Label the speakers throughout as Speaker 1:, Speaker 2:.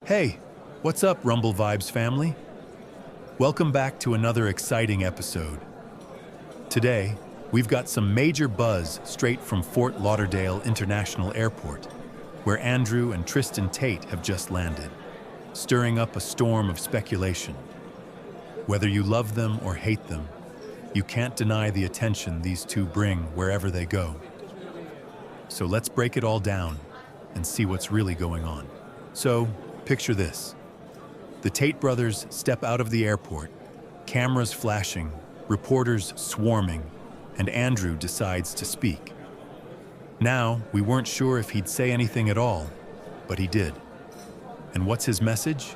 Speaker 1: Hey, what's up, Rumble Vibes family? Welcome back to another exciting episode. Today, we've got some major buzz straight from Fort Lauderdale International Airport, where Andrew and Tristan Tate have just landed, stirring up a storm of speculation. Whether you love them or hate them, you can't deny the attention these two bring wherever they go. So let's break it all down and see what's really going on. So, picture this. The Tate brothers step out of the airport, cameras flashing, reporters swarming, and Andrew decides to speak. Now, we weren't sure if he'd say anything at all, but he did. And what's his message?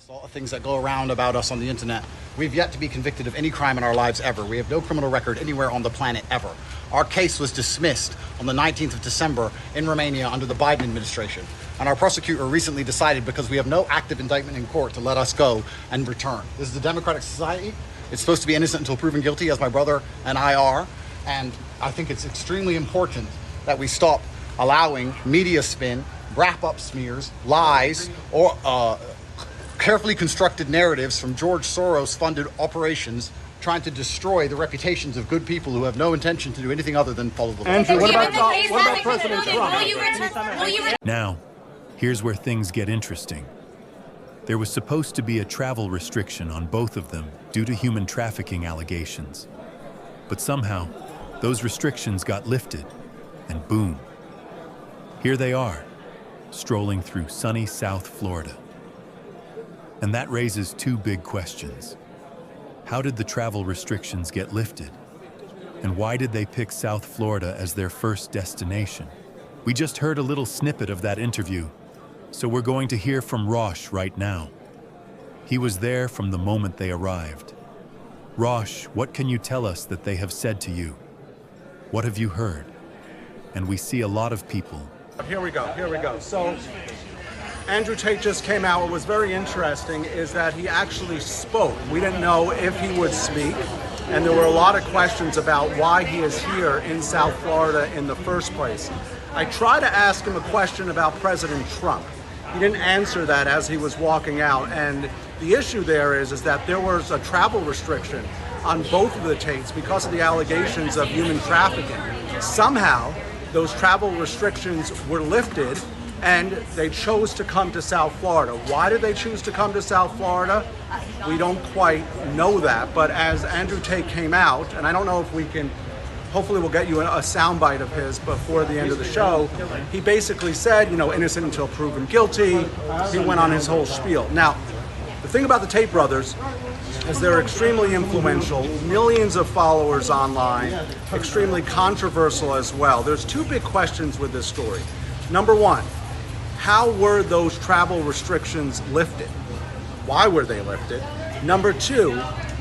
Speaker 2: All the things that go around about us on the internet. We've yet to be convicted of any crime in our lives ever. We have no criminal record anywhere on the planet ever. Our case was dismissed on the 19th of December in Romania under the Biden administration. And our prosecutor recently decided, because we have no active indictment in court, to let us go and return. This is a democratic society. It's supposed to be innocent until proven guilty, as my brother and I are. And I think it's extremely important that we stop allowing media spin, wrap-up smears, lies, or carefully constructed narratives from George Soros-funded operations trying to destroy the reputations of good people who have no intention to do anything other than follow the law.
Speaker 3: Andrew, what about President Trump?
Speaker 1: Now, here's where things get interesting. There was supposed to be a travel restriction on both of them due to human trafficking allegations. But somehow, those restrictions got lifted, and boom. Here they are, strolling through sunny South Florida. And that raises two big questions. How did the travel restrictions get lifted? And why did they pick South Florida as their first destination? We just heard a little snippet of that interview, so we're going to hear from Rosh right now. He was there from the moment they arrived. Rosh, what can you tell us that they have said to you? What have you heard? And we see a lot of people.
Speaker 3: Here we go. So, Andrew Tate just came out. What was very interesting is that he actually spoke. We didn't know if he would speak, and there were a lot of questions about why he is here in South Florida in the first place. I tried to ask him a question about President Trump. He didn't answer that as he was walking out, and the issue there is that there was a travel restriction on both of the Tates because of the allegations of human trafficking. Somehow, those travel restrictions were lifted, and they chose to come to South Florida. Why did they choose to come to South Florida? We don't quite know that, but as Andrew Tate came out, and I don't know if we can, hopefully we'll get you a soundbite of his before the end of the show, he basically said, innocent until proven guilty. He went on his whole spiel. Now, the thing about the Tate brothers is they're extremely influential, millions of followers online, extremely controversial as well. There's two big questions with this story. Number one, how were those travel restrictions lifted? Why were they lifted? Number two,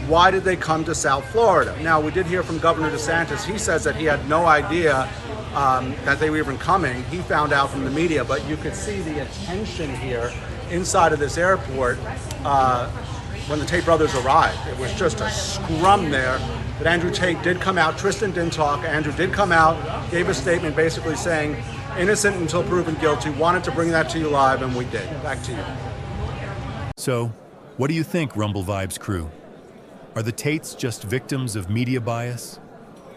Speaker 3: why did they come to South Florida? Now, we did hear from Governor DeSantis. He says that he had no idea that they were even coming. He found out from the media, but you could see the attention here inside of this airport when the Tate brothers arrived. It was just a scrum there. But Andrew Tate did come out. Tristan didn't talk. Andrew did come out, gave a statement basically saying, innocent until proven guilty. Wanted to bring that to you live, and we did. Back to you.
Speaker 1: So, what do you think, Rumble Vibes crew? Are the Tates just victims of media bias,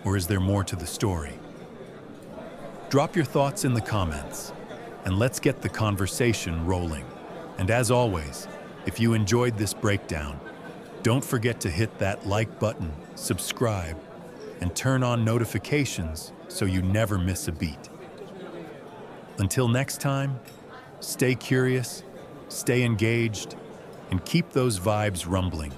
Speaker 1: or is there more to the story? Drop your thoughts in the comments, and let's get the conversation rolling. And as always, if you enjoyed this breakdown, don't forget to hit that like button, subscribe, and turn on notifications so you never miss a beat. Until next time, stay curious, stay engaged, and keep those vibes rumbling.